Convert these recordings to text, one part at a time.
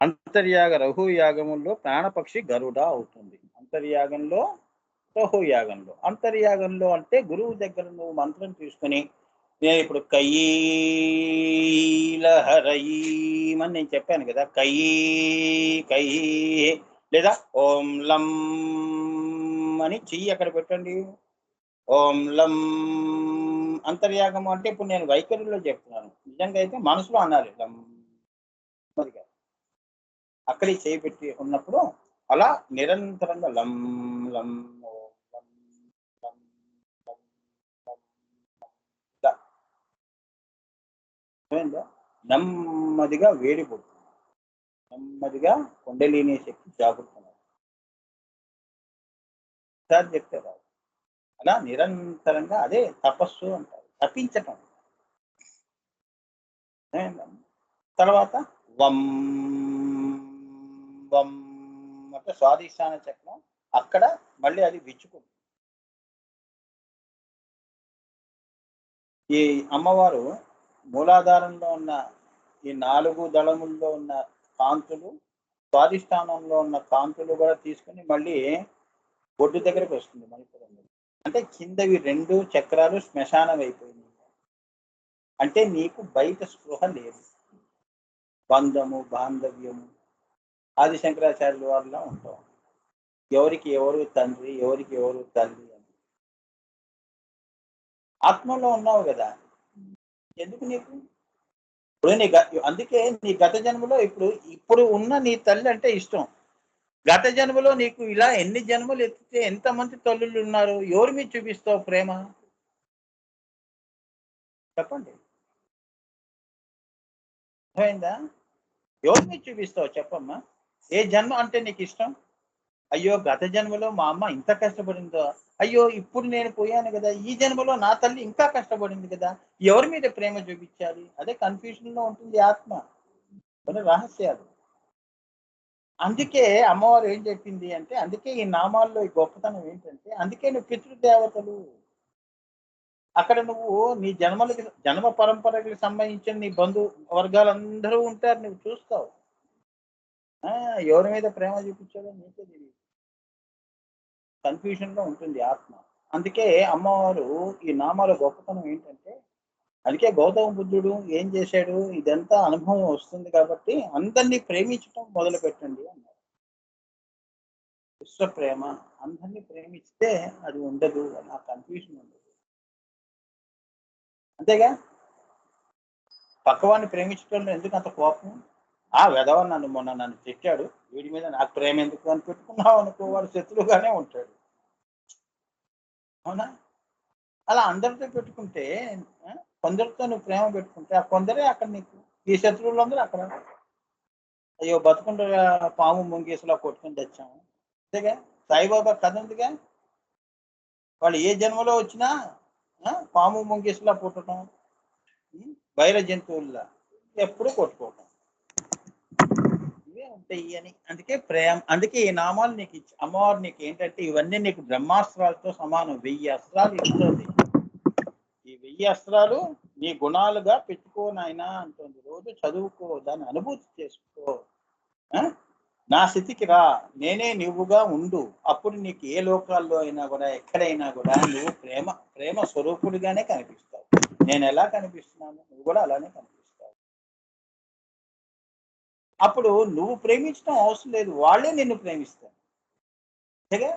అంతర్యాగ రఘుయాగముల్లో ప్రాణపక్షి గరుడ అవుతుంది. అంతర్యాగంలో రఘుయాగంలో. అంతర్యాగంలో అంటే గురువు దగ్గర నువ్వు మంత్రం తీసుకుని నేను ఇప్పుడు కయీలహరయీం అని నేను చెప్పాను కదా, కయీ లేదా ఓం లం అని చెయ్యి అక్కడ పెట్టండి. ఓం లం అంతర్యాగము అంటే ఇప్పుడు నేను వైఖరిలో చెప్తున్నాను, నిజంగా అయితే మనసులో అనాలి లం. అక్కడి చేయి పెట్టి ఉన్నప్పుడు అలా నిరంతరంగా లం లం ఓం లం లం లం లం లా. నెమ్మదిగా వేడి పుడుతుంది, నెమ్మదిగా కుండలిని శక్తి జాగృతమవుతుంది. సార్ చెప్తారు అలా నిరంతరంగా, అదే తపస్సు అంటారు, తపించటం. తర్వాత వం వం అంటే స్వాధిష్టాన చక్రం, అక్కడ మళ్ళీ అది విచ్చుకుంటుంది. ఈ అమ్మవారు మూలాధారంలో ఉన్న ఈ 4 దళముల్లో ఉన్న కాంతులు, స్వాధిష్టానంలో ఉన్న కాంతులు కూడా తీసుకుని మళ్ళీ బొడ్డు దగ్గరకు వస్తుంది మణిపురంలో. అంటే కిందవి 2 చక్రాలు శ్మశానం అయిపోయింది. అంటే నీకు బయట స్పృహ లేదు, బంధము బాంధవ్యము ఆది శంకరాచార్యుల వారిలా ఉంటాం. ఎవరికి ఎవరు తండ్రి, ఎవరికి ఎవరు తల్లి అని. ఆత్మలో ఉన్నావు కదా, ఎందుకు నీకు ఇప్పుడు అందుకే నీ గత జన్మలో ఇప్పుడు ఉన్న నీ తల్లి అంటే ఇష్టం. గత జన్మలో నీకు ఇలా ఎన్ని జన్మలు ఎత్తితే ఎంతమంది తల్లులు ఉన్నారు, ఎవరి మీద చూపిస్తావు ప్రేమ చెప్పండి? అర్థమైందా? ఎవరి మీద చూపిస్తావు చెప్పమ్మా? ఏ జన్మ అంటే నీకు ఇష్టం? అయ్యో గత జన్మలో మా అమ్మ ఇంత కష్టపడిందో, అయ్యో ఇప్పుడు నేను పోయాను కదా, ఈ జన్మలో నా తల్లి ఇంకా కష్టపడింది కదా, ఎవరి మీద ప్రేమ చూపించాలి? అదే కన్ఫ్యూజన్ లో ఉంటుంది ఆత్మ, కొన్ని రహస్యాలు. అందుకే అమ్మవారు ఏం చెప్పింది అంటే, అందుకే ఈ నామాల్లో ఈ గొప్పతనం ఏంటంటే, అందుకే నువ్వు పితృదేవతలు. అక్కడ నువ్వు నీ జన్మ పరంపరకి సంబంధించిన నీ బంధు వర్గాలందరూ ఉంటారు, నువ్వు చూస్తావు. ఎవరి మీద ప్రేమ చూపించాలో నీకే తెలియదు, కన్ఫ్యూజన్ లో ఉంటుంది ఆత్మ. అందుకే అమ్మవారు ఈ నామాల గొప్పతనం ఏంటంటే, అందుకే గౌతమ బుద్ధుడు ఏం చేశాడు, ఇదంతా అనుభవం వస్తుంది కాబట్టి అందరినీ ప్రేమించటం మొదలు పెట్టండి అన్నారు. విశ్వ ప్రేమ, అందరినీ ప్రేమిస్తే అది ఉండదు, ఆ కన్ఫ్యూజన్ ఉండదు. అంతేగా, పక్కవాడిని ప్రేమించడంలో ఎందుకు అంత కోపం? ఆ వెధవ నన్ను తిట్టాడు, వీడి మీద నాకు ప్రేమ ఎందుకు అని పెట్టుకున్నావు అనుకో, వాడు శత్రువుగానే ఉంటాడు. అవునా? అలా అందరితో పెట్టుకుంటే, కొందరితో నువ్వు ప్రేమ పెట్టుకుంటే ఆ కొందరే అక్కడ నీకు, ఈ శత్రువులందరూ అక్కడ. అయ్యో బతుకుంటే పాము ముంగేసులా కొట్టుకుని తెచ్చాము. అంతేగా, సాయిబాబా కథ ఉందిగా, వాళ్ళు ఏ జన్మలో వచ్చినా పాము ముంగేసులా పుట్టడం, బైర జంతువుల్లా ఎప్పుడు కొట్టుకోవటం, ఇవే ఉంటాయి అని. అందుకే ప్రేమ, అందుకే ఈ నామాలు నీకు ఇచ్చి అమ్మవారు నీకు ఏంటంటే ఇవన్నీ నీకు బ్రహ్మాస్త్రాలతో సమానం. 1000 అస్త్రాలు ఇస్తుంది. ఈ 1000 అస్త్రాలు నీ గుణాలుగా పెట్టుకో నాయనా అంటుంది. రోజు చదువుకో, దాన్ని అనుభూతి చేసుకో. నా స్థితికి రా, నేనే నువ్వుగా ఉండు, అప్పుడు నీకు ఏ లోకాల్లో అయినా కూడా, ఎక్కడైనా కూడా నువ్వు ప్రేమ స్వరూపుడిగానే కనిపిస్తావు. నేను ఎలా కనిపిస్తున్నాను, నువ్వు కూడా అలానే కనిపిస్తావు. అప్పుడు నువ్వు ప్రేమించడం అవసరం లేదు, వాళ్ళే నిన్ను ప్రేమిస్తారు. అంతేగా,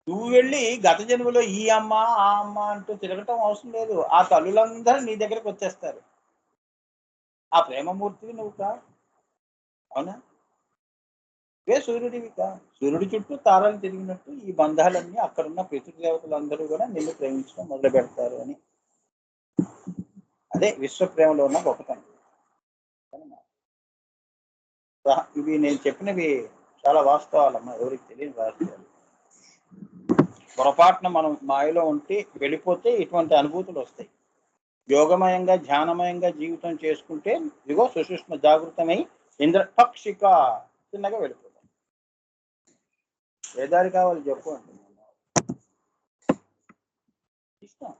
నువ్వు వెళ్ళి గత జన్మలో ఈ అమ్మ ఆ అమ్మ అంటూ తిరగటం అవసరం లేదు, ఆ తల్లులందరూ నీ దగ్గరకు వచ్చేస్తారు. ఆ ప్రేమమూర్తివి నువ్వు కా, అవునా? సూర్యుడివి కా, సూర్యుడి చుట్టూ తారలు తిరిగినట్టు ఈ బంధాలన్నీ అక్కడున్న పితృదేవతలందరూ కూడా నిన్ను ప్రేమించడం మొదలు పెడతారు అని. అదే విశ్వ ప్రేమలో ఉన్న గొప్పతనం. ఇవి నేను చెప్పినవి చాలా వాస్తవాలమ్మా, ఎవరికి తెలియని వాస్తవాలు. పొరపాటున మనం మాయలో ఉంటే వెళ్ళిపోతే ఇటువంటి అనుభూతులు వస్తాయి. యోగమయంగా ధ్యానమయంగా జీవితం చేసుకుంటే ఇదిగో సుసూక్ష్మ జాగృతమై ఇంద్రపక్షిక చిన్నగా వెళ్ళిపోతాం. ఏ దారి కావాలి చెప్పు అంటున్నాను. ఇష్టం,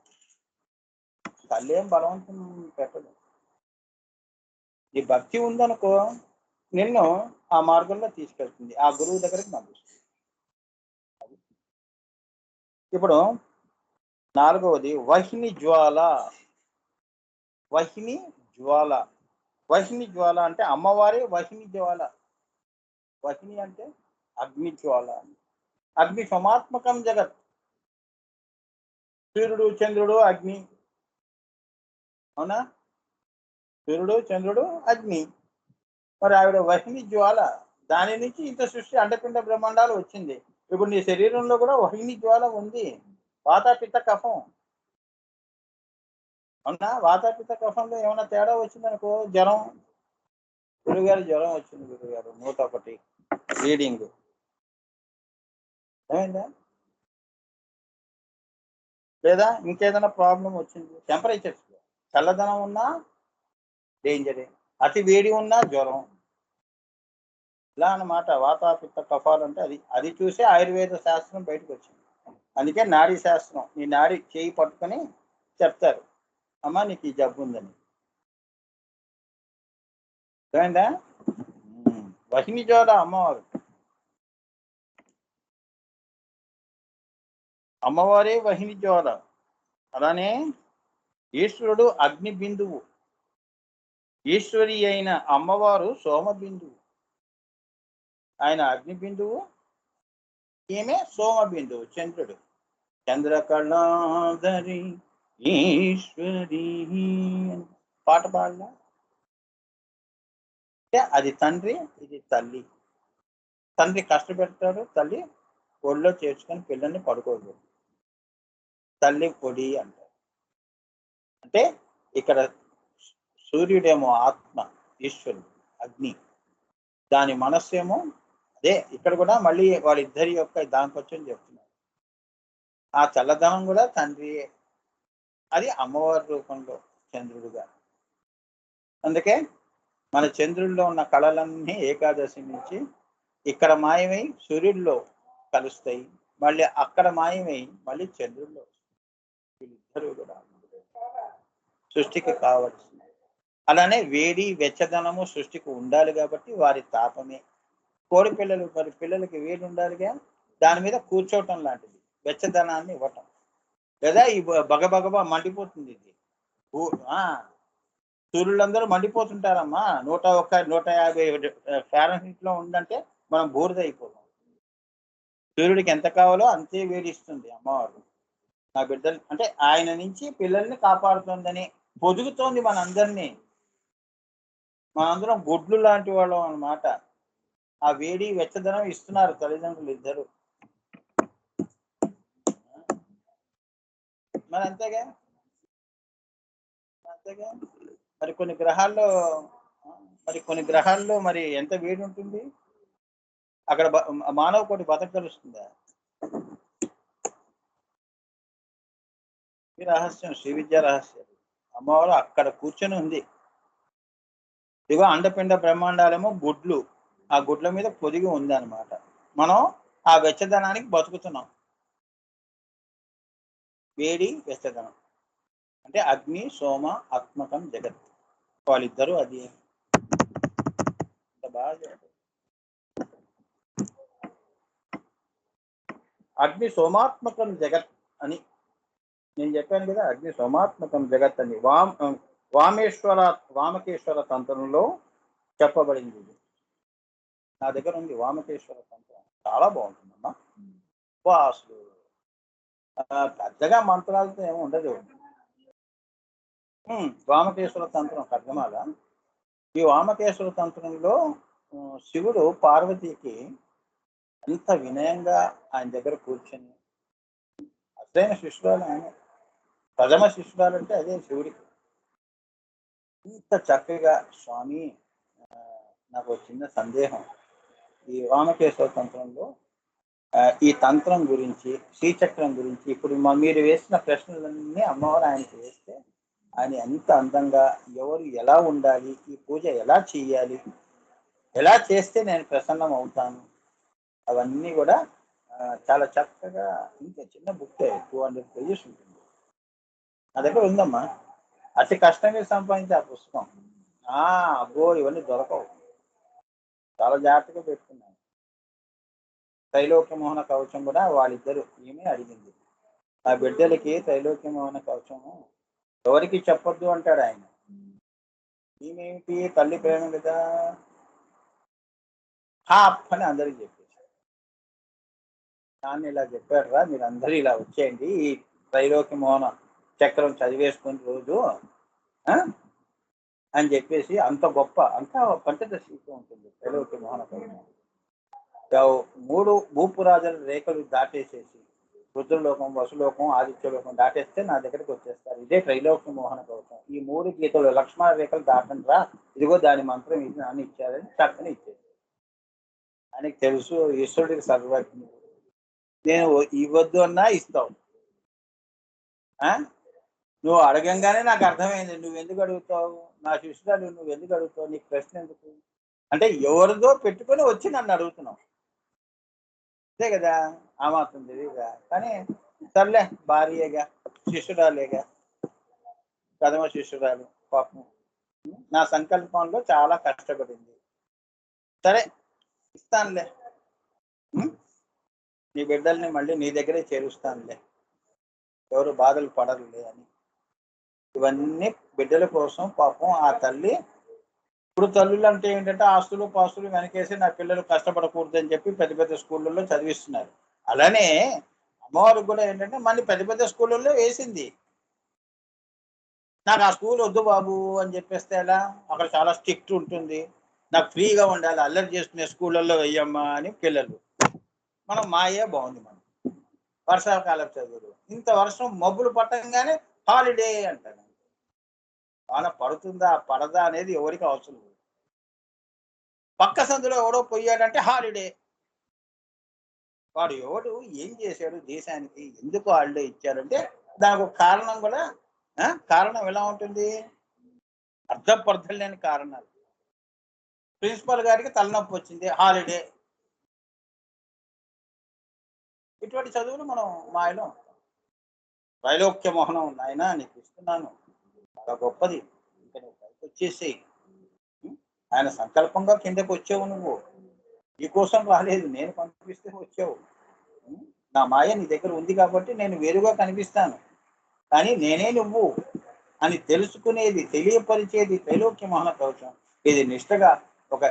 తల్లి ఏం బలవంతం పెట్టదు. ఈ భక్తి ఉందనుకో నిన్ను ఆ మార్గంలో తీసుకెళ్తుంది, ఆ గురువు దగ్గరికి పంపిస్తుంది. ఇప్పుడు 4వది వహిని జ్వాల. వహిని జ్వాల. వహిని జ్వాల అంటే అమ్మవారే వహిని జ్వాల. వహిని అంటే అగ్ని జ్వాల. అగ్ని సమాత్మకం జగత్. సూర్యుడు చంద్రుడు అగ్ని, అవునా? సూర్యుడు చంద్రుడు అగ్ని. మరి ఆవిడ వహిని జ్వాల. దాని నుంచి ఇంత సృష్టి అండపిండ బ్రహ్మాండాలు వచ్చింది. ఇప్పుడు నీ శరీరంలో కూడా వహిని జ్వాల ఉంది. వాతాపిత్త కఫం, అవునా? వాతాపిత్త కఫంలో ఏమైనా తేడా వచ్చిందనుకో జ్వరం. గురుగారు జ్వరం వచ్చింది, గురుగారు 101 రీడింగ్, ఏమైందా? లేదా ఇంకేదైనా ప్రాబ్లం వచ్చింది, టెంపరేచర్స్ చల్లదనం ఉన్నా డేంజరే, అతి వేడి ఉన్నా జ్వరం. ఇలా అన్నమాట. వాతాపిత్త కఫాలు అంటే అది అది చూసి ఆయుర్వేద శాస్త్రం బయటకు వచ్చింది. అందుకే నాడీ శాస్త్రం, నీ నాడి చేయి పట్టుకొని చెప్తారు, అమ్మ నీకు ఈ జబ్బు ఉందని. అర్థమైందా? వహిని జ్వాల అమ్మవారు. అమ్మవారే వహిని జ్వాల. అలానే ఈశ్వరుడు అగ్ని బిందువు, ఈశ్వరి అయిన అమ్మవారు సోమ బిందువు. ఆయన అగ్ని బిందువు, ఈమె సోమ బిందువు, చంద్రుడు. చంద్రకళాధరి ఈశ్వరి పాట పాడలా? అంటే అది తండ్రి, ఇది తల్లి. తండ్రి కష్టపెడతాడు, తల్లి ఒళ్ళో చేర్చుకొని పిల్లల్ని పడుకోదు. తల్లి పొడి అంటారు. అంటే ఇక్కడ సూర్యుడేమో ఆత్మ, ఈశ్వరుడు అగ్ని, దాని మనస్సేమో అదే. ఇక్కడ కూడా మళ్ళీ వాళ్ళిద్దరి యొక్క దానికొచ్చని చెప్తున్నారు. ఆ చల్లదనం కూడా తండ్రియే, అది అమ్మవారి రూపంలో చంద్రుడుగా. అందుకే మన చంద్రుల్లో ఉన్న కళలన్నీ ఏకాదశి నుంచి ఇక్కడ మాయమై సూర్యుడిలో కలుస్తాయి, మళ్ళీ అక్కడ మాయమై మళ్ళీ చంద్రుల్లో. వీళ్ళిద్దరూ కూడా సృష్టికి కావాల్సింది. అలానే వేడి వెచ్చదనము సృష్టికి ఉండాలి కాబట్టి వారి తాపమే. కోడి పిల్లలు మరి పిల్లలకి వేడి ఉండాలిగా, దాని మీద కూర్చోవటం లాంటిది వెచ్చదనాన్ని ఇవ్వటం. లేదా ఈ బగబగబా మండిపోతుంది ఇది. సూర్యులందరూ మండిపోతుంటారమ్మా. 101 150 ఫారెన్హీట్ లో ఉందంటే మనం బూడిద అయిపోతాం. సూర్యుడికి ఎంత కావాలో అంతే వేడిస్తుంది అమ్మవారు. నా బిడ్డలు అంటే ఆయన నుంచి పిల్లల్ని కాపాడుతుందని పొదుగుతోంది మనందరినీ. మనందరం గొడ్లు లాంటి వాళ్ళం అన్నమాట. ఆ వేడి వెచ్చదనం ఇస్తున్నారు తల్లిదండ్రులు ఇద్దరు. మరి అంతేగా, అంతేగా. మరి కొన్ని గ్రహాల్లో మరి ఎంత వేడి ఉంటుంది, అక్కడ మానవ కోటి బతకగలుస్తుందా? ఈ రహస్యం, శ్రీ విద్యా రహస్యం. అమ్మవారు అక్కడ కూర్చొని ఉంది. ఇదిగో అండపిండ బ్రహ్మాండాలేమో గుడ్లు, ఆ గుడ్ల మీద పొదిగి ఉంది అనమాట. మనం ఆ వెచ్చదనానికి బతుకుతున్నాం. వేడి వెచ్చదనం అంటే అగ్ని సోమ ఆత్మకం జగత్, వాళ్ళిద్దరూ అది. బాగా అగ్ని సోమాత్మకం జగత్ అని నేను చెప్పాను కదా. అగ్ని సోమాత్మకం జగత్ అని వామకేశ్వర తంత్రంలో చెప్పబడింది. నా దగ్గర ఉంది వామకేశ్వర తంత్రం, చాలా బాగుంటుందమ్మా. అసలు పెద్దగా మంత్రాలతో ఏమి ఉండదు. వామకేశ్వర తంత్రం ఖడ్గమాల. ఈ వామకేశ్వర తంత్రంలో శివుడు పార్వతికి ఎంత వినయంగా ఆయన దగ్గర కూర్చొని, అసలైన శిష్యురాలు ఆయన, ప్రథమ శిష్యురాలు అంటే అదే శివుడికి. ఇంత చక్కగా స్వామి నాకు ఒక చిన్న సందేహం, ఈ వామకేశ్వర తంత్రంలో ఈ తంత్రం గురించి, శ్రీచక్రం గురించి ఇప్పుడు మీరు వేసిన ప్రశ్నలన్నీ అమ్మవారు ఆయనకి వేస్తే ఆయన ఎంత అందంగా, ఎవరు ఎలా ఉండాలి, ఈ పూజ ఎలా చేయాలి, ఎలా చేస్తే నేను ప్రసన్నం అవుతాను, అవన్నీ కూడా చాలా చక్కగా. ఇంత చిన్న బుక్ 200 pages ఉంటుంది, నా దగ్గర ఉందమ్మా. అతి కష్టంగా సంపాదించే ఆ పుస్తకం అబ్బో ఇవన్నీ దొరకవు. చాలా జాగ్రత్తగా పెట్టుకున్నాను. త్రైలోక్య మోహన కవచం కూడా వాళ్ళిద్దరు ఈమె అడిగింది. ఆ బిడ్డలకి త్రైలోక్య మోహన కవచం ఎవరికి చెప్పొద్దు అంటాడు ఆయన. ఈమెమిటి తల్లి ప్రేమ కదా, హాప్ అని అందరికి చెప్పేసి నాన్న ఇలా చెప్పాడురా, మీరు అందరూ ఇలా వచ్చేయండి ఈ త్రైలోక్య మోహన చక్రం చదివేసుకుని రోజు అని చెప్పేసి అంత గొప్ప అంతా పంచదశితో ఉంటుంది త్రైలోక్య మోహన కవచం. 3 భూపురాజుల రేఖలు దాటేసేసి రుద్రలోకం, వసులోకం, ఆదిత్యలోకం దాటేస్తే నా దగ్గరికి వచ్చేస్తారు. ఇదే త్రైలోక్య మోహన కవచం. ఈ 3 గీతలు లక్ష్మణ రేఖలు దాటండి రా, ఇదిగో దాని మంత్రం ఇది నాన్న ఇచ్చారని చక్కని ఇచ్చేది. ఆయనకి తెలుసు ఈశ్వరుడికి సర్వజ్ఞ, నేను ఇవ్వద్దు అన్నా ఇస్తావు. నువ్వు అడగంగానే నాకు అర్థమైంది. నువ్వు ఎందుకు అడుగుతావు, నా శిష్యురాలు నువ్వు ఎందుకు అడుగుతావు, నీకు ప్రశ్న ఎందుకు అంటే ఎవరిదో పెట్టుకొని వచ్చి నన్ను అడుగుతున్నావు, అంతే కదా. ఆ మాత్రం తెలియదా, కానీ సర్లే భార్యగా శిష్యురాలేగా, ప్రథమ శిష్యురాలు పాపం నా సంకల్పంలో చాలా కష్టపడింది. సరే ఇస్తానులే, నీ బిడ్డల్ని మళ్ళీ నీ దగ్గరే చేరుస్తానులే, ఎవరు బాధలు పడరులే అని. ఇవన్నీ బిడ్డల కోసం పాపం ఆ తల్లి. ఇప్పుడు తల్లులు అంటే ఏంటంటే ఆస్తులు పాస్తులు వెనకేసి నా పిల్లలు కష్టపడకూడదు అని చెప్పి పెద్ద పెద్ద స్కూళ్ళల్లో చదివిస్తున్నారు. అలానే అమ్మవారికి కూడా ఏంటంటే మళ్ళీ పెద్ద పెద్ద స్కూళ్ళల్లో వేసింది. నాకు ఆ స్కూల్ వద్దు బాబు అని చెప్పేస్తే ఎలా, అక్కడ చాలా స్ట్రిక్ట్ ఉంటుంది, నాకు ఫ్రీగా ఉండాలి, అల్లరి చేసుకునే స్కూళ్ళల్లో వెయ్యమ్మా అని పిల్లలు. మనం మాయే బాగుంది. మనం వర్షాకాలం చదువులు, ఇంత వర్షం మబ్బులు పట్టంగానే హాలిడే అంటాను. వాన పడుతుందా పడదా అనేది ఎవరికి అవసరం లేదు. పక్క సందులో ఎవడో పోయాడంటే హాలిడే. వాడు ఎవడు ఏం చేశాడు దేశానికి, ఎందుకు హాలిడే ఇచ్చారంటే దానికి ఒక కారణం కూడా. కారణం ఎలా ఉంటుంది, అర్థపర్థం లేని కారణాలు. ప్రిన్సిపల్ గారికి తలనొప్పి వచ్చింది, హాలిడే. ఇటువంటి చదువులు మనం మాయలో. త్రైలోక్య మోహనం నాయన నీకు ఇస్తున్నాను, చాలా గొప్పది, ఇంకా నువ్వు పైకి వచ్చేసేయి. ఆయన సంకల్పంగా కిందకు వచ్చావు, నువ్వు నీ కోసం రాలేదు, నేను పంపిస్తే వచ్చావు. నా మాయ నీ దగ్గర ఉంది కాబట్టి నేను వేరుగా కనిపిస్తాను, కానీ నేనే నువ్వు అని తెలుసుకునేది, తెలియపరిచేది త్రైలోక్య మోహన కవచం. ఇది నిష్టగా ఒక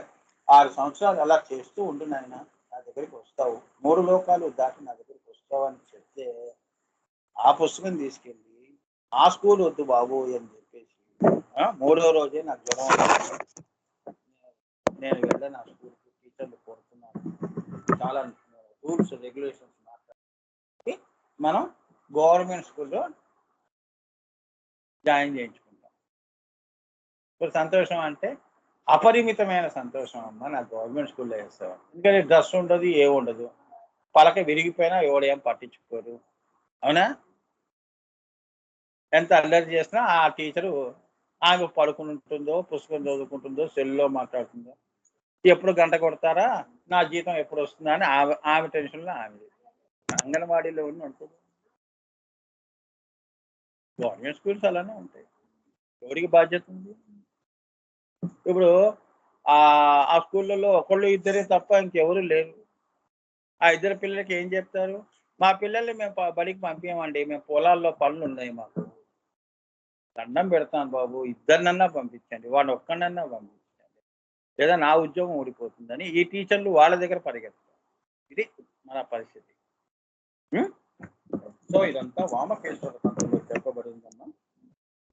6 సంవత్సరాలు అలా చేస్తూ ఉండు నాయన, నా దగ్గరికి వస్తావు, 3 లోకాలు దాటి నా దగ్గరికి వస్తావు అని చెప్తే ఆ పుస్తకం తీసుకెళ్ళి ఆ స్కూల్ వద్దు బాబు అని చెప్పేసి 3వ రోజే నాకు జ్వరం, నేను వెళ్ళను ఆ స్కూల్కి, టీచర్లు కోరుతున్నాను, చాలా రూల్స్ రెగ్యులేషన్స్ మాట్లాడి మనం గవర్నమెంట్ స్కూల్లో జాయిన్ చేయించుకుంటాం. ఇప్పుడు సంతోషం అంటే అపరిమితమైన సంతోషం అమ్మ, నాకు గవర్నమెంట్ స్కూల్లో వేస్తావు. ఎందుకంటే డ్రెస్ ఉండదు, ఏ ఉండదు, పలక విరిగిపోయినా ఎవడేం పట్టించుకోరు, అవునా. ఎంత అల్లరి చేసినా ఆ టీచరు ఆమె పడుకుని ఉంటుందో, పుస్తకం చదువుకుంటుందో, సెల్లో మాట్లాడుతుందో, ఎప్పుడు గంట కొడతారా, నా జీతం ఎప్పుడు వస్తుందా అని ఆమె టెన్షన్లో ఆమె. అంగన్వాడీలో ఉంటుంది. గవర్నమెంట్ స్కూల్స్ అలానే ఉంటాయి, ఎవరికి బాధ్యత ఉంది. ఇప్పుడు ఆ స్కూళ్ళలో ఒకళ్ళు ఇద్దరే తప్ప ఇంకెవరు లేరు. ఆ ఇద్దరు పిల్లలకి ఏం చెప్తారు, మా పిల్లల్ని మేము బడికి పంపించమండి, మేము పొలాల్లో పనులు ఉన్నాయి మాకు, దండం పెడతాను బాబు ఇద్దరినన్నా పంపించండి, వాడిని ఒక్కడన్నా పంపించండి, లేదా నా ఉద్యోగం ఊడిపోతుందని ఈ టీచర్లు వాళ్ళ దగ్గర పరిగెత్తారు. ఇది మన పరిస్థితి. సో ఇదంతా వామకేశ్వర తంత్రంలో చెప్పబడిందమ్మా.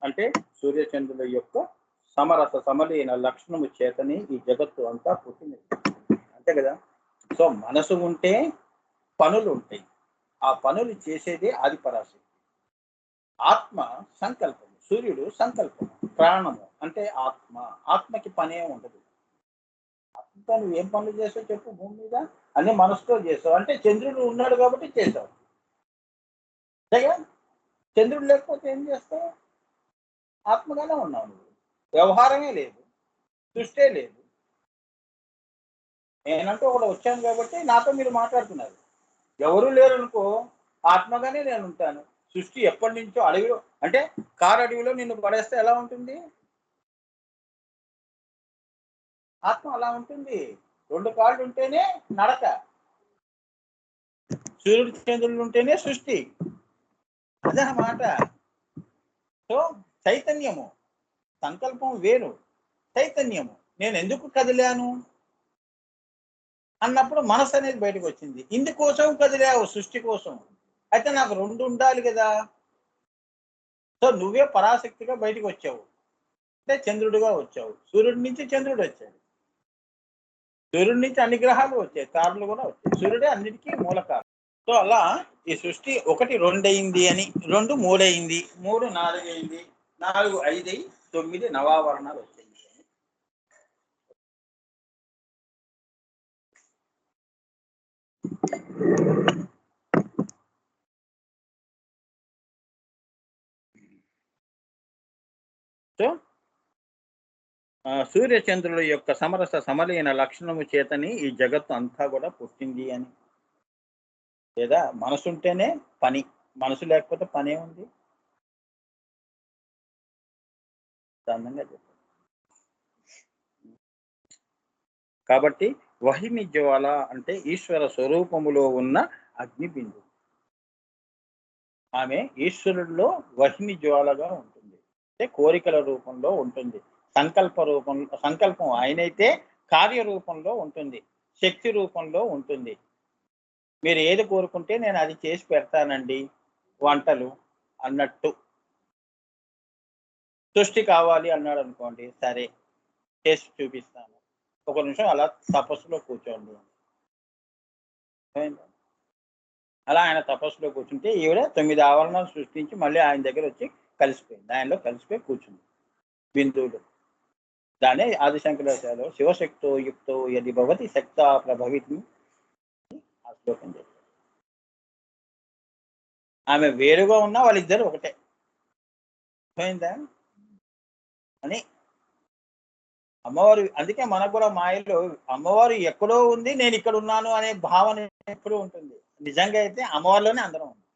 అంటే సూర్యచంద్రుల యొక్క సమరస సమలీన లక్షణము చేతని ఈ జగత్తు అంతా పుట్టింది, అంతే కదా. సో మనసు ఉంటే పనులు ఉంటాయి, ఆ పనులు చేసేదే ఆది పరాశక్తి. ఆత్మ సంకల్పం, సూర్యుడు సంకల్పం, ప్రాణము అంటే ఆత్మ, ఆత్మకి పనే ఉండదు. ఆత్మతో నువ్వు ఏం పనులు చేసావు చెప్పు, భూమి మీద అన్ని మనసుతో చేసావు, అంటే చంద్రుడు ఉన్నాడు కాబట్టి చేసావు, అంతేగా. చంద్రుడు లేకపోతే ఏం చేస్తావు, ఆత్మగానే ఉన్నావు నువ్వు, వ్యవహారమే లేదు, సృష్టే లేదు. నేనంటూ ఒకటి వచ్చాను కాబట్టి నాతో మీరు మాట్లాడుతున్నారు, ఎవరు లేరు అనుకో ఆత్మగానే నేను ఉంటాను. సృష్టి ఎప్పటి నుంచో అడవిలో, అంటే కారు అడవిలో నిన్ను పడేస్తే ఎలా ఉంటుంది, ఆత్మ అలా ఉంటుంది. 2 కాళ్ళు ఉంటేనే నడక, సూర్యుడు చంద్రులు ఉంటేనే సృష్టి. అదనమాట. సో చైతన్యము, సంకల్పం వేరు, చైతన్యము. నేను ఎందుకు కదిలాను అన్నప్పుడు మనసు అనేది బయటకు వచ్చింది. ఇందుకోసం కదిలావు, సృష్టి కోసం. అయితే నాకు 2 ఉండాలి కదా. సో నువ్వే పరాశక్తిగా బయటకు వచ్చావు, అంటే చంద్రుడిగా వచ్చావు. సూర్యుడి నుంచి చంద్రుడు వచ్చాడు, సూర్యుడి నుంచి అన్ని గ్రహాలు వచ్చాయి, తారలు కూడా వచ్చాయి. సూర్యుడే అన్నిటికీ మూల కారణం. సో అలా ఈ సృష్టి 1 2 అయింది అని, 2 3 అయింది, 3 4 అయింది, 4 5 అయి 9 నవావరణాలు వచ్చాయి. సో సూర్యచంద్రుల యొక్క సమరస సమలీన లక్షణము చేతని ఈ జగత్తు అంతా కూడా పుట్టింది అని. లేదా మనసు ఉంటేనే పని, మనసు లేకపోతే పనే ఉంది. అందంగా చెప్పారు. కాబట్టి వహిని జ్వాల అంటే ఈశ్వర స్వరూపములో ఉన్న అగ్ని బిందు. ఆమె ఈశ్వరుడిలో వహిని జ్వాలగా ఉంటుంది, అంటే కోరికల రూపంలో ఉంటుంది. సంకల్పం ఆయనైతే కార్యరూపంలో ఉంటుంది, శక్తి రూపంలో ఉంటుంది. మీరు ఏది కోరుకుంటే నేను అది చేసి పెడతానండి, వంటలు అన్నట్టు. సృష్టి కావాలి అన్నాడు అనుకోండి, సరే చేసి చూపిస్తాను, 1 నిమిషం అలా తపస్సులో కూర్చోండి. అలా ఆయన తపస్సులో కూర్చుంటే ఈవిడ 9 ఆవరణాలు సృష్టించి మళ్ళీ ఆయన దగ్గర వచ్చి కలిసిపోయింది, ఆయనలో కలిసిపోయి కూర్చుంది బిందువులు. దానే ఆదిశంకరాచార్యులు శివశక్తో యుక్తో యది భవతి శక్త ప్రభవితి ఆ శ్లోకం చెప్పారు. ఆమె వేరుగా ఉన్నా వాళ్ళిద్దరు ఒకటే. పోయిందా అని అమ్మవారు. అందుకే మనకు కూడా మాయలో అమ్మవారు ఎక్కడో ఉంది, నేను ఇక్కడ ఉన్నాను అనే భావన ఎప్పుడూ ఉంటుంది. నిజంగా అయితే అమ్మవారిలోనే అందరం ఉంది.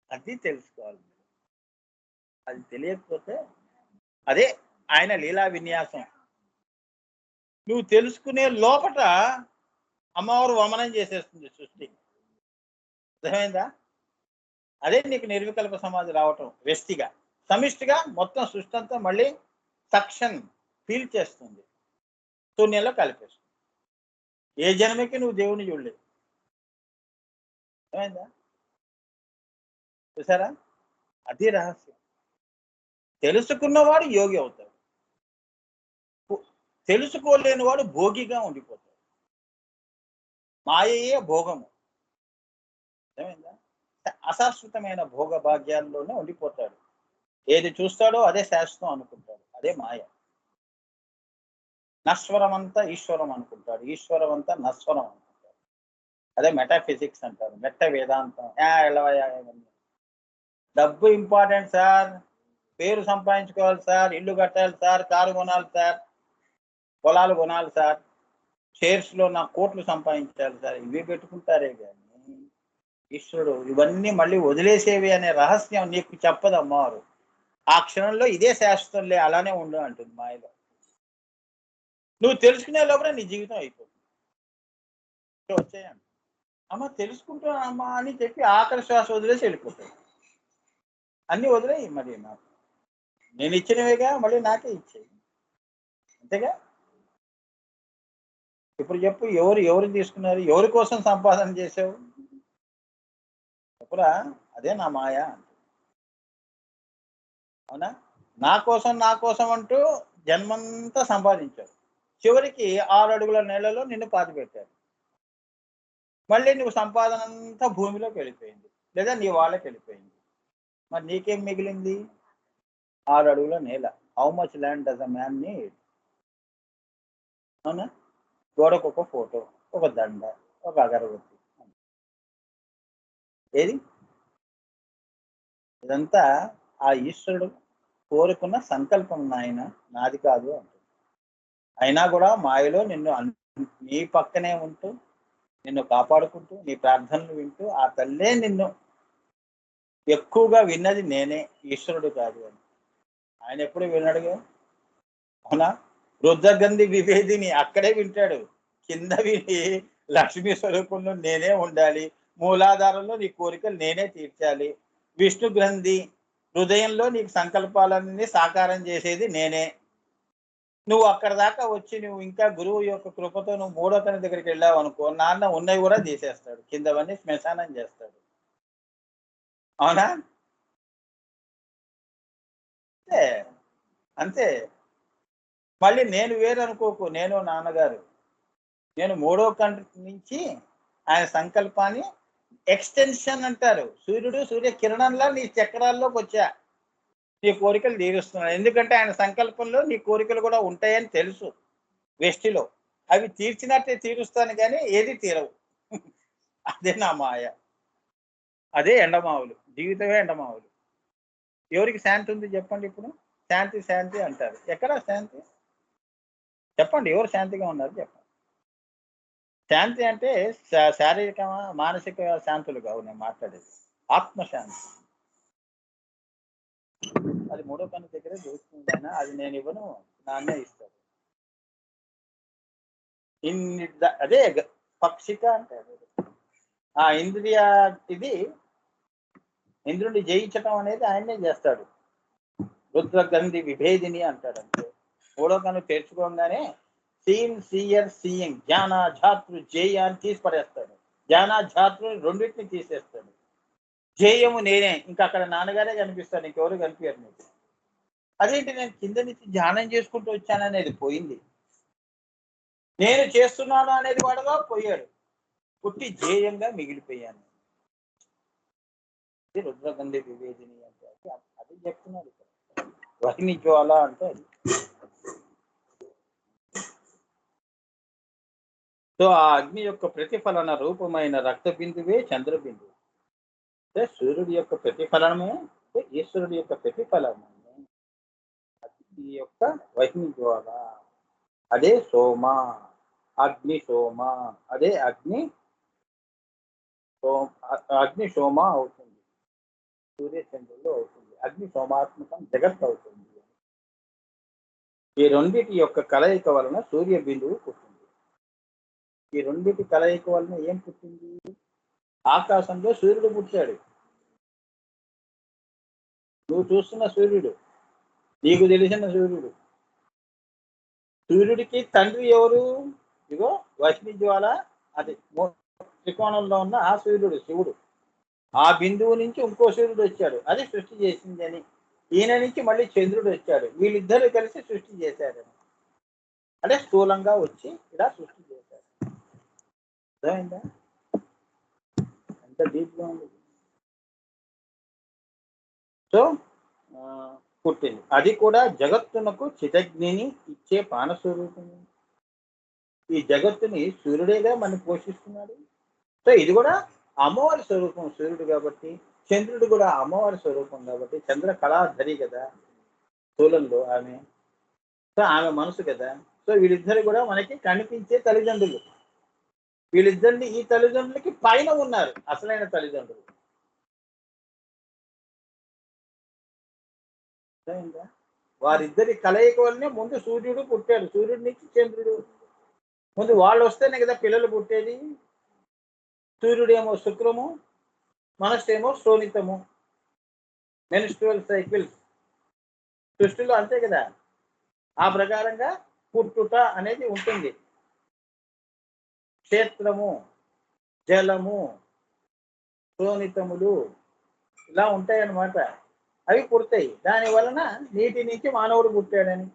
అది తెలుసుకోవాలి. అది తెలియకపోతే అదే ఆయన లీలా విన్యాసం. నువ్వు తెలుసుకునే లోపట అమ్మవారు వమనం చేసేస్తుంది సృష్టి. అర్థమైందా? అదే నీకు నిర్వికల్ప సమాధి రావటం. వ్యష్టిగా సమిష్టిగా మొత్తం సృష్టి అంతా మళ్ళీ సక్షన్ ఫీల్ చేస్తుంది, శూన్యంలో కలిపేస్తుంది. ఏ జన్మకి నువ్వు దేవుని చూడలేదు. అర్థమైందా? చూసారా? అది రహస్యం. తెలుసుకున్నవాడు యోగి అవుతాడు, తెలుసుకోలేని వాడు భోగిగా ఉండిపోతాడు. మాయయే భోగము. అర్థమైందా? అశాశ్వతమైన భోగ భాగ్యాల్లోనే ఉండిపోతాడు. ఏది చూస్తాడో అదే శాశ్వతం అనుకుంటాడు, అదే మాయ. నశ్వరం అంతా ఈశ్వరం అనుకుంటాడు, ఈశ్వరం అంతా నశ్వరం అనుకుంటాడు. అదే మెటాఫిజిక్స్ అంటారు, మెట్ట వేదాంతం. డబ్బు ఇంపార్టెంట్ సార్, పేరు సంపాదించుకోవాలి సార్, ఇల్లు కట్టాలి సార్, కారు కొనాలి సార్, పొలాలు కొనాలి సార్, షేర్స్ లో నా కోట్లు సంపాదించాలి సార్, ఇవి పెట్టుకుంటారే కానీ ఈశ్వరుడు ఇవన్నీ మళ్ళీ వదిలేసేవి అనే రహస్యం నీకు చెప్పదు అమ్మవారు. ఆ క్షణంలో ఇదే శాశ్వతంలే, అలానే ఉండు అంటుంది మాయలో. నువ్వు తెలుసుకునే లోపల నీ జీవితం అయిపోతుంది. వచ్చేయండి అమ్మ తెలుసుకుంటానమ్మా అని చెప్పి ఆఖరి శ్వాస వదిలేసి వెళ్ళిపోతాడు. అన్ని వదిలేయి, మరి నాకు నేను ఇచ్చినవిగా మళ్ళీ నాకే ఇచ్చేయి, అంతేగా. ఇప్పుడు చెప్పు, ఎవరు తీసుకున్నారు, ఎవరి కోసం సంపాదన చేసావు చెప్పురా. అదే నా మాయ. అవునా? నా కోసం అంటూ జన్మంతా సంపాదించావు, చివరికి 6 అడుగుల నేలలో నిన్ను పాతిపెట్టారు. మళ్ళీ నువ్వు సంపాదన అంతా భూమిలోకి వెళ్ళిపోయింది, లేదా నీ వాళ్ళకి వెళ్ళిపోయింది. మరి నీకేం మిగిలింది? 6 అడుగుల నేల. How much land does a man need? అవునా? గోడకు ఒక ఫోటో, ఒక దండ, ఒక అగరబత్తి. ఏది? ఇదంతా ఆ ఈశ్వరుడు కోరుకున్న సంకల్పం నాయన, నాది కాదు అంటుంది. అయినా కూడా మాయలో నిన్ను నీ పక్కనే ఉంటూ నిన్ను కాపాడుకుంటూ నీ ప్రార్థనలు వింటూ ఆ తల్లే నిన్ను ఎక్కువగా విన్నది నేనే, ఈశ్వరుడు కాదు అని. ఆయన ఎప్పుడు వినడుగా. అవునా? రుద్రగంధి విభేదిని అక్కడే వింటాడు. కింద విని లక్ష్మీ స్వరూపంలో నేనే ఉండాలి, మూలాధారంలో నీ కోరికలు నేనే తీర్చాలి, విష్ణు గ్రంథి హృదయంలో నీకు సంకల్పాలన్నీ సాకారం చేసేది నేనే. నువ్వు అక్కడ దాకా వచ్చి నువ్వు ఇంకా గురువు యొక్క కృపతో నువ్వు మూడో తన దగ్గరికి వెళ్ళావు అనుకో, నాన్న ఉన్నవి కూడా తీసేస్తాడు, కిందవన్నీ శ్మశానం చేస్తాడు. అవునా? అంతే అంతే. మళ్ళీ నేను వేరు అనుకోకు, నేను నాన్నగారు. నేను మూడో కంటి నుంచి ఆయన సంకల్పాన్ని ఎక్స్టెన్షన్ అంటారు. సూర్యుడు సూర్య కిరణంలా నీ చక్రాల్లోకి వచ్చా, నీ కోరికలు తీరుస్తున్నాడు. ఎందుకంటే ఆయన సంకల్పంలో నీ కోరికలు కూడా ఉంటాయని తెలుసు. వెష్టిలో అవి తీర్చినట్టే తీరుస్తాను కానీ ఏది తీరవు. అదే నా మాయ. అదే ఎండమావులు. జీవితమే ఎండమావులు. ఎవరికి శాంతి ఉంది చెప్పండి? ఇప్పుడు శాంతి శాంతి అంటారు. ఎక్కడ శాంతి చెప్పండి? ఎవరు శాంతిగా ఉన్నారు చెప్పండి? శాంతి అంటే శారీరక మానసిక శాంతులు కావు నేను మాట్లాడేది, ఆత్మశాంతి. అది మూడో కన్ను దగ్గరే దొరుకుతుంది. ఆయన అది నేను ఇవ్వను, నాన్నే ఇస్తాడు. అదే పక్షిక అంటే ఆ ఇంద్రియ ఇది ఇంద్రుడిని జయించటం అనేది ఆయన్నే చేస్తాడు. రుద్రగంధి విభేదిని అంటాడు. అంటే మూడో కన్ను తెరుచుకోగానే సీన్ సీయర్ సీయింగ్ జ్ఞాన ఝాతృ జేయ అని తీసి పడేస్తాడు. జ్ఞాన ఝాతృ రెండింటిని తీసేస్తాడు. జేయము నేనే, ఇంకా అక్కడ నాన్నగారే కనిపిస్తాడు, ఇంకెవరు కనిపించారు నీకు. అదేంటి నేను కింద నుంచి ధ్యానం చేసుకుంటూ వచ్చాననేది పోయింది, నేను చేస్తున్నాను అనేది వాడుగా పోయాడు, పుట్టి జేయంగా మిగిలిపోయాను. ఇది రుద్రగంధి వివేదిని అంటే అది చెప్తున్నాడు ఇక్కడ. వహిని జ్వాల అంటే అది. సో ఆ అగ్ని యొక్క ప్రతిఫలన రూపమైన రక్త బిందువే చంద్రబిందువు. అంటే సూర్యుడి యొక్క ప్రతిఫలనమే ఈశ్వరుడి యొక్క ప్రతిఫలమే అగ్ని యొక్క వహిని జ్వాల. అదే సోమ, అగ్ని సోమ. అదే అగ్ని అగ్ని సోమ అవుతుంది, సూర్యచంద్రులు అవుతుంది. అగ్ని సోమాత్మకం జగత్ అవుతుంది. ఈ రెండిటి యొక్క కలయిక వలన సూర్య బిందువు పుట్టింది. ఈ రెండిటి కలయిక వలన ఏం పుట్టింది? ఆకాశంలో సూర్యుడు పుట్టాడు. నువ్వు చూస్తున్న సూర్యుడు, నీకు తెలిసిన సూర్యుడు. సూర్యుడికి తండ్రి ఎవరు? ఇగో వహిని జ్వాల, అది త్రికోణంలో ఉన్న ఆ సూర్యుడు శివుడు. ఆ బిందువు నుంచి ఇంకో సూర్యుడు వచ్చాడు, అది సృష్టి చేసింది అని. ఈయన నుంచి మళ్ళీ చంద్రుడు వచ్చాడు, వీళ్ళిద్దరూ కలిసి సృష్టి చేశారు. అంటే స్థూలంగా వచ్చి ఇలా సృష్టి చేశారు. అర్థమైందా? ఎంత డీప్ గా ఉంది. సో పుట్టింది. అది కూడా జగత్తునకు చిదగ్నిని ఇచ్చే ప్రాణస్వరూపము. ఈ జగత్తుని సూర్యుడేగా మనం పోషిస్తున్నాడు. సో ఇది కూడా అమ్మవారి స్వరూపం సూర్యుడు కాబట్టి, చంద్రుడు కూడా అమ్మవారి స్వరూపం కాబట్టి, చంద్ర కళాధరి కదా స్థూలంలో ఆమె. సో ఆమె మనసు కదా. సో వీళ్ళిద్దరు కూడా మనకి కనిపించే తల్లిదండ్రులు. వీళ్ళిద్దరిని ఈ తల్లిదండ్రులకి పైన ఉన్నారు అసలైన తల్లిదండ్రులు. వారిద్దరి కలయిక వల్లనే ముందు సూర్యుడు పుట్టాడు, సూర్యుడి నుంచి చంద్రుడు. ముందు వాళ్ళు వస్తేనే కదా పిల్లలు పుట్టేది. సూర్యుడేమో శుక్రము, మనస్సేమో శోణితము, మెన్స్ట్రువల్ సైకిల్స్ సృష్టిలో అంతే కదా. ఆ ప్రకారంగా పుట్టుట అనేది ఉంటుంది. క్షేత్రము, జలము, శోణితములు ఇలా ఉంటాయన్నమాట. అవి పుడతాయి. దాని వలన నీటి నుంచి మానవుడు పుట్టాడని.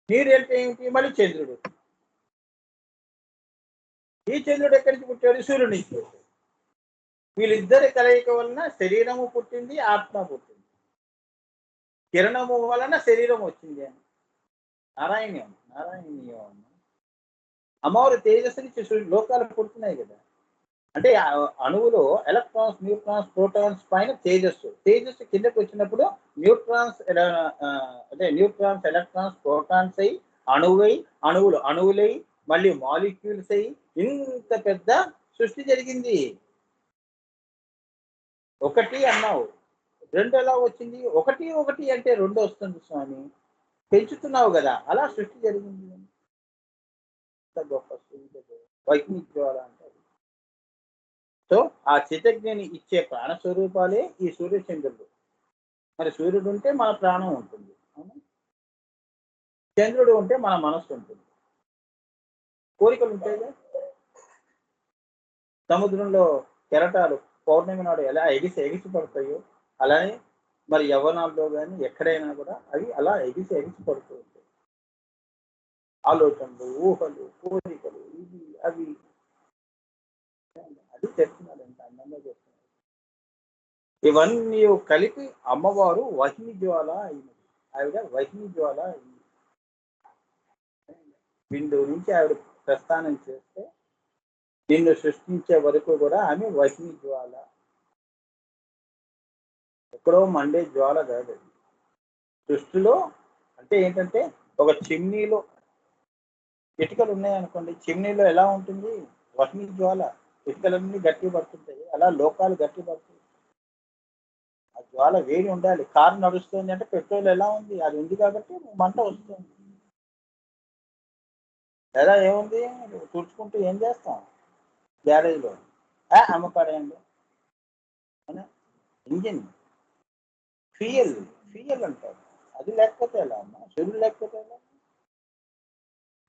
నీరు అంటే ఏమిటి? మళ్ళీ చంద్రుడు. ఈ చంద్రుడు ఎక్కడి నుంచి పుట్టాడు? సూర్యుడి నుంచి పుట్టాడు. వీళ్ళిద్దరి కలయిక వలన శరీరము పుట్టింది, ఆత్మ పుట్టింది. కిరణము వలన శరీరం వచ్చింది అని. నారాయణ్యం నారాయణీయం. అమ్మవారు తేజస్సు నుంచి లోకాలు పుడుతున్నాయి కదా. అంటే అణువులో ఎలక్ట్రాన్స్, న్యూట్రాన్స్, ప్రోటాన్స్ పైన తేజస్సు. తేజస్సు కిందకి వచ్చినప్పుడు న్యూట్రాన్స్, అంటే న్యూట్రాన్స్, ఎలక్ట్రాన్స్, ప్రోటాన్స్ అయి అణువై, అణువులై మళ్ళీ మాలిక్యూల్స్ అయి ఇంత పెద్ద సృష్టి జరిగింది. ఒకటి అన్నావు, రెండు ఎలా వచ్చింది? ఒకటి ఒకటి అంటే రెండు వస్తుంది స్వామి. పెంచుతున్నావు కదా, అలా సృష్టి జరిగింది. గొప్ప వైష్ణవి జ్వాల అంటే. సో ఆ చితజ్ఞని ఇచ్చే ప్రాణ స్వరూపాలే ఈ సూర్యచంద్రుడు. మరి సూర్యుడు ఉంటే మన ప్రాణం ఉంటుంది, చంద్రుడు ఉంటే మన మనస్సు ఉంటుంది, కోరికలు ఉంటాయిగా. సముద్రంలో కెరటాలు పౌర్ణమి నాడు ఎలా ఎగిసి ఎగిసి పడతాయో అలానే మరి యవ్వనాల్లో కానీ ఎక్కడైనా కూడా అవి అలా ఎగిసి ఎగిసి పడుతూ ఉంటాయి. ఆలోచనలు, ఊహలు, కోరికలు, ఇవి అవి. అది చెప్తున్నాడు, ఎంత అందంగా చెప్తున్నాడు. ఇవన్నీ కలిపి అమ్మవారు వహ్ని జ్వాల అయినది. ఆవిడ వహ్ని జ్వాల అయింది. బిందు నుంచి ఆవిడ ప్రస్థానం చేస్తే నిన్ను సృష్టించే వరకు కూడా ఆమె వహ్ని జ్వాల. ఎక్కడో మండే జ్వాల కాదు. సృష్టిలో అంటే ఏంటంటే ఒక చిమ్నీలో ఇటుకలు ఉన్నాయనుకోండి, చిమ్నీలో ఎలా ఉంటుంది వహ్ని జ్వాల, ఇటుకలన్నీ గట్టి పడుతుంటాయి, అలా లోకాలు గట్టి పడుతుంది. ఆ జ్వాల వేడి ఉండాలి. కారు నడుస్తుంది అంటే పెట్రోల్ ఎలా ఉంది, అది ఉంది కాబట్టి మంట వస్తుంది. ఎలా ఏముంది తుడుచుకుంటూ ఏం చేస్తాం గ్యారేజ్లో, అమ్మపడేయండి. ఇంజిన్ ఫ్యూయల్, ఫ్యూయల్ అంటారు. అది లేకపోతే ఎలా అమ్మా, సూర్యుడు లేకపోతే ఎలా?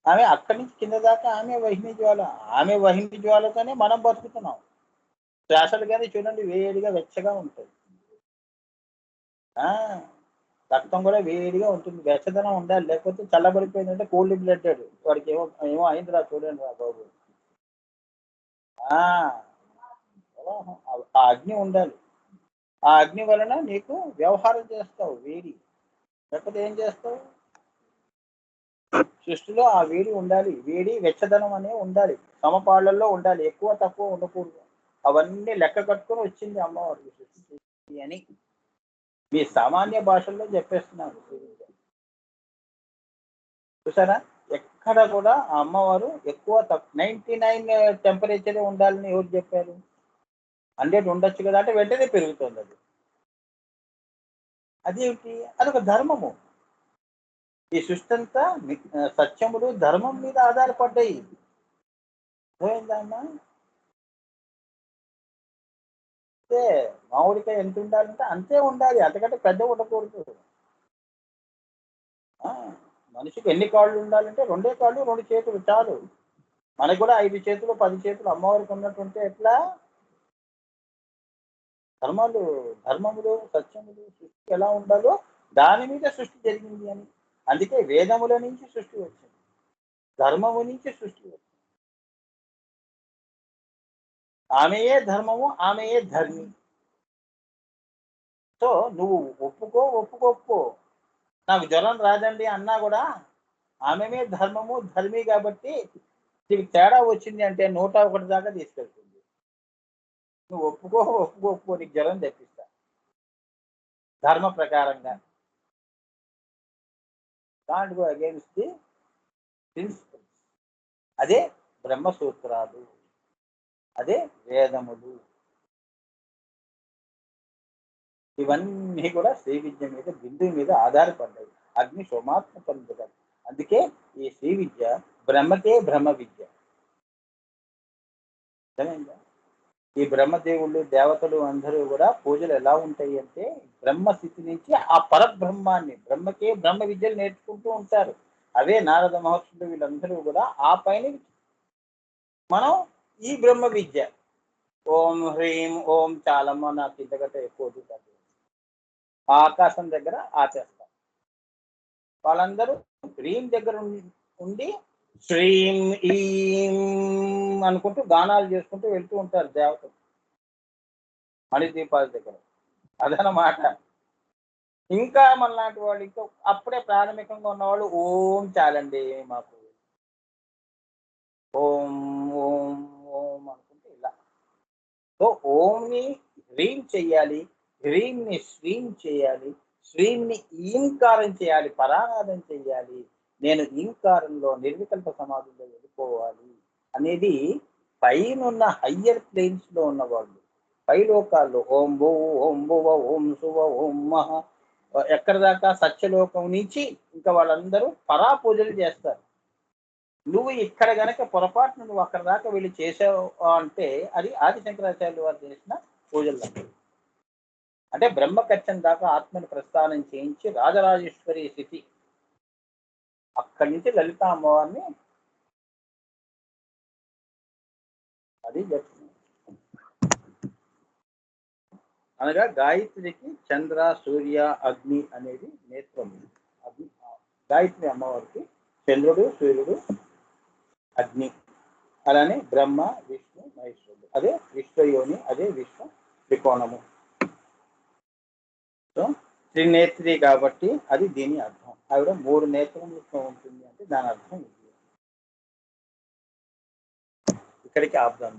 ఆమె అక్కడి నుంచి కింద దాకా ఆమె వహ్ని జ్వాల. ఆమె వహ్ని జ్వాలతోనే మనం బతుకుతున్నాం. శ్వాసలు కానీ చూడండి వేడిగా వెచ్చగా ఉంటాయి. రక్తం కూడా వేడిగా ఉంటుంది, వెచ్చదనం ఉండాలి. లేకపోతే చల్లబడిపోయిందంటే కోల్డ్ బ్లడెడ్, వాడికి ఏమో ఏమో అయిందిరా చూడండి రా బాబు. ఆ అగ్ని ఉండాలి. ఆ అగ్ని వలన నీకు వ్యవహారం చేస్తావు వేడి, లేకపోతే ఏం చేస్తావు? సృష్టిలో ఆ వేడి ఉండాలి, వేడి వెచ్చదనం అనే ఉండాలి, సమపాళ్లలో ఉండాలి, ఎక్కువ తక్కువ ఉండకూడదు. అవన్నీ లెక్క కట్టుకొని వచ్చింది అమ్మవారికి సృష్టి అని మీ సామాన్య భాషల్లో చెప్పేస్తున్నాను. చూసారా, ఎక్కడ కూడా ఆ అమ్మవారు ఎక్కువ 99 టెంపరేచరే ఉండాలని ఎవరు చెప్పారు? 100 ఉండొచ్చు కదా అంటే వెంటనే పెరుగుతుంది అది. అదేమిటి? అదొక ధర్మము. ఈ సృష్టి అంతా సత్యములు ధర్మం మీద ఆధారపడ్డాయి. అర్థమైందమ్మా? అంతే, మామిడికాయ ఎంత ఉండాలంటే అంతే ఉండాలి, అంతకంటే పెద్ద ఉండకూడదు. మనిషికి ఎన్ని కాళ్ళు ఉండాలంటే 2 కాళ్ళు 2 చేతులు చాలు. మనకు కూడా 5 చేతులు 10 చేతులు అమ్మవారికి ఉన్నట్టుంటే ఎట్లా? ధర్మములు సత్యములు సృష్టి ఎలా ఉండాలో దాని మీద సృష్టి జరిగింది అని. అందుకే వేదముల నుంచి సృష్టి వచ్చింది, ధర్మము నుంచి సృష్టి వచ్చింది. ఆమెయే ధర్మము, ఆమెయే ధర్మి. సో నువ్వు ఒప్పుకో, నాకు జ్వరం రాదండి అన్నా కూడా ఆమెమే ధర్మము ధర్మి కాబట్టి నీకు తేడా వచ్చింది అంటే 101 దాకా తీసుకెళ్తుంది. నువ్వు ఒప్పుకో, నీకు జ్వరం తెప్పిస్తా ధర్మ ప్రకారంగా. Can't go against the principles. అదే బ్రహ్మసూత్రాలు, అదే వేదములు. ఇవన్నీ కూడా శ్రీ విద్య మీద బిందువు మీద ఆధారపడ్డాయి. అగ్ని సోమాత్మకం. అందుకే ఈ శ్రీ విద్య బ్రహ్మకే బ్రహ్మ విద్య. అర్థమైందా? ఈ బ్రహ్మదేవుళ్ళు దేవతలు అందరూ కూడా పూజలు ఎలా ఉంటాయి అంటే బ్రహ్మస్థితి నుంచి ఆ పరబ్రహ్మాన్ని బ్రహ్మకే బ్రహ్మ విద్యలు నేర్చుకుంటూ ఉంటారు. అవే నారద మహర్షులు వీళ్ళందరూ కూడా ఆ పైన మనం ఈ బ్రహ్మ విద్య ఓం హ్రీం ఓం చాలమ్మ నాకు ఇంతకంటే ఎక్కువ ఆకాశం దగ్గర ఆచేస్తారు. వాళ్ళందరూ హ్రీం దగ్గర ఉండి శ్రీం ఈం అనుకుంటూ గానాలు చేసుకుంటూ వెళ్తూ ఉంటారు దేవతలు మణిదీపాల దగ్గర. అదనమాట. ఇంకా మనలాంటి వాళ్ళు ఇంకా అప్పుడే ప్రాథమికంగా ఉన్నవాళ్ళు ఓం చాలండి మాకు, ఓం ఓం ఓం అనుకుంటే ఇలా. సో ఓంని హ్రీం చెయ్యాలి, హ్రీంని శ్రీం చేయాలి, శ్రీంని ఈంకారం చేయాలి, పరానాదం చెయ్యాలి, నేను ఈంకారంలో నిర్వికల్ప సమాధిలో వెళ్ళిపోవాలి అనేది పైనున్న హయ్యర్ ప్లేన్స్ లో ఉన్నవాళ్ళు. పై లోకాల్లో ఓం భూ ఓం భువ ఓం శువ ఓం మహ ఎక్కడి దాకా సత్యలోకం నుంచి ఇంకా వాళ్ళందరూ పరా పూజలు చేస్తారు. నువ్వు ఇక్కడ గనక పొరపాటున నువ్వు అక్కడ దాకా వెళ్ళి చేసావు అంటే అది ఆది శంకరాచార్యులు వారు చేసిన పూజలు. అంటే బ్రహ్మకచ్చం దాకా ఆత్మని ప్రస్థానం చేయించి రాజరాజేశ్వరి స్థితి అక్కడి నుంచి లలిత అమ్మవారిని అది చెప్తుంది. అనగా గాయత్రికి చంద్ర సూర్య అగ్ని అనేది నేత్రం. అగ్ని గాయత్రి అమ్మవారికి చంద్రుడు సూర్యుడు అగ్ని, అలానే బ్రహ్మ విష్ణు మహేశ్వరుడు, అదే విశ్వయోని, అదే విశ్వ త్రికోణము. సో త్రినేత్రి కాబట్టి అది దీని అర్థం. ఆవిడ 3 నేత్రములతో ఉంటుంది అంటే దాని అర్థం ఇది. ఇక్కడికి ఆపుదాం.